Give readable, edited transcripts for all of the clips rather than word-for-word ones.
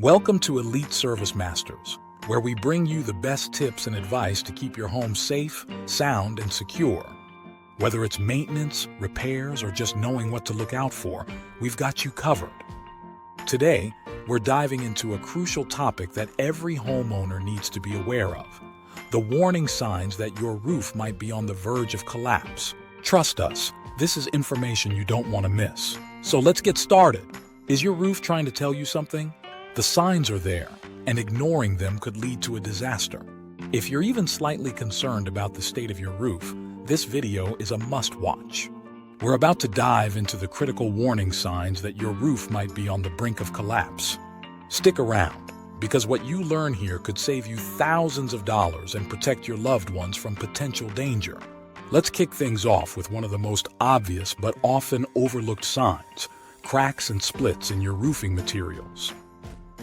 Welcome to Elite Service Masters, where we bring you the best tips and advice to keep your home safe, sound, and secure. Whether it's maintenance, repairs, or just knowing what to look out for, we've got you covered. Today, we're diving into a crucial topic that every homeowner needs to be aware of: the warning signs that your roof might be on the verge of collapse. Trust us, this is information you don't want to miss. So let's get started. Is your roof trying to tell you something? The signs are there, and ignoring them could lead to a disaster. If you're even slightly concerned about the state of your roof, this video is a must-watch. We're about to dive into the critical warning signs that your roof might be on the brink of collapse. Stick around, because what you learn here could save you thousands of dollars and protect your loved ones from potential danger. Let's kick things off with one of the most obvious but often overlooked signs: cracks and splits in your roofing materials.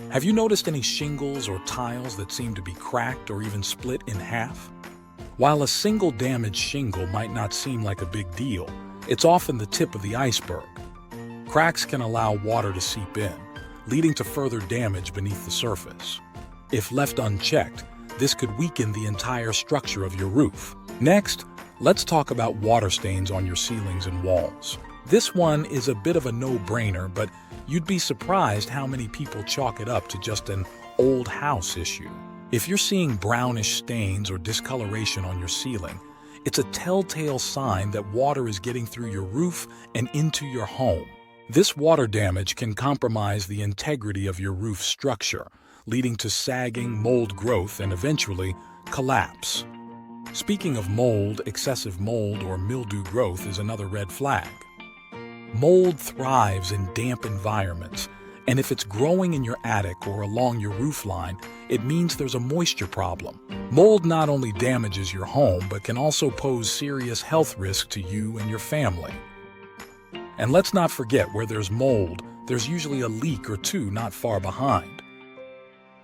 Have you noticed any shingles or tiles that seem to be cracked or even split in half? While a single damaged shingle might not seem like a big deal, it's often the tip of the iceberg. Cracks can allow water to seep in, leading to further damage beneath the surface. If left unchecked, this could weaken the entire structure of your roof. Next, let's talk about water stains on your ceilings and walls. This one is a bit of a no-brainer, but you'd be surprised how many people chalk it up to just an old house issue. If you're seeing brownish stains or discoloration on your ceiling, it's a telltale sign that water is getting through your roof and into your home. This water damage can compromise the integrity of your roof structure, leading to sagging, mold growth, and eventually collapse. Speaking of mold, excessive mold or mildew growth is another red flag. Mold thrives in damp environments, and if it's growing in your attic or along your roof line, it means there's a moisture problem. Mold not only damages your home, but can also pose serious health risks to you and your family. And let's not forget, where there's mold, there's usually a leak or two not far behind.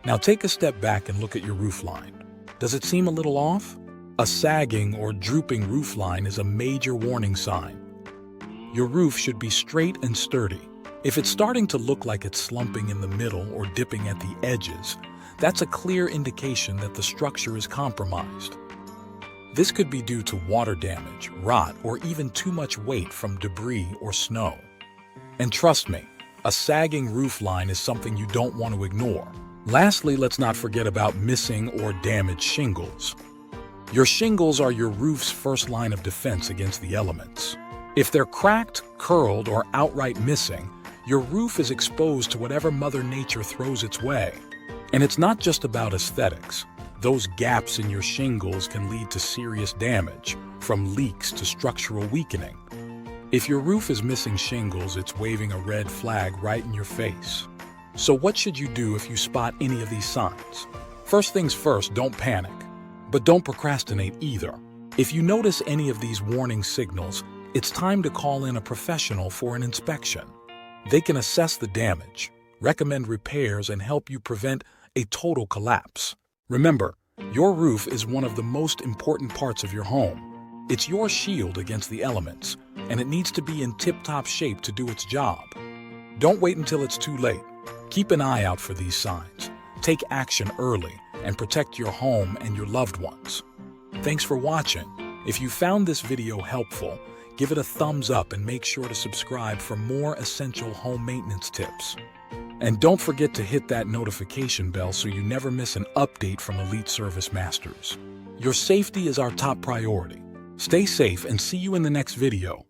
Now take a step back and look at your roof line. Does it seem a little off? A sagging or drooping roof line is a major warning sign. Your roof should be straight and sturdy. If it's starting to look like it's slumping in the middle or dipping at the edges, that's a clear indication that the structure is compromised. This could be due to water damage, rot, or even too much weight from debris or snow. And trust me, a sagging roof line is something you don't want to ignore. Lastly, let's not forget about missing or damaged shingles. Your shingles are your roof's first line of defense against the elements. If they're cracked, curled, or outright missing, your roof is exposed to whatever Mother Nature throws its way. And it's not just about aesthetics. Those gaps in your shingles can lead to serious damage, from leaks to structural weakening. If your roof is missing shingles, it's waving a red flag right in your face. So what should you do if you spot any of these signs? First things first, don't panic. But don't procrastinate either. If you notice any of these warning signals, it's time to call in a professional for an inspection. They can assess the damage, recommend repairs, and help you prevent a total collapse. Remember, your roof is one of the most important parts of your home. It's your shield against the elements, and it needs to be in tip-top shape to do its job. Don't wait until it's too late. Keep an eye out for these signs. Take action early and protect your home and your loved ones. Thanks for watching. If you found this video helpful, give it a thumbs up and make sure to subscribe for more essential home maintenance tips. And don't forget to hit that notification bell so you never miss an update from Elite Service Masters. Your safety is our top priority. Stay safe and see you in the next video.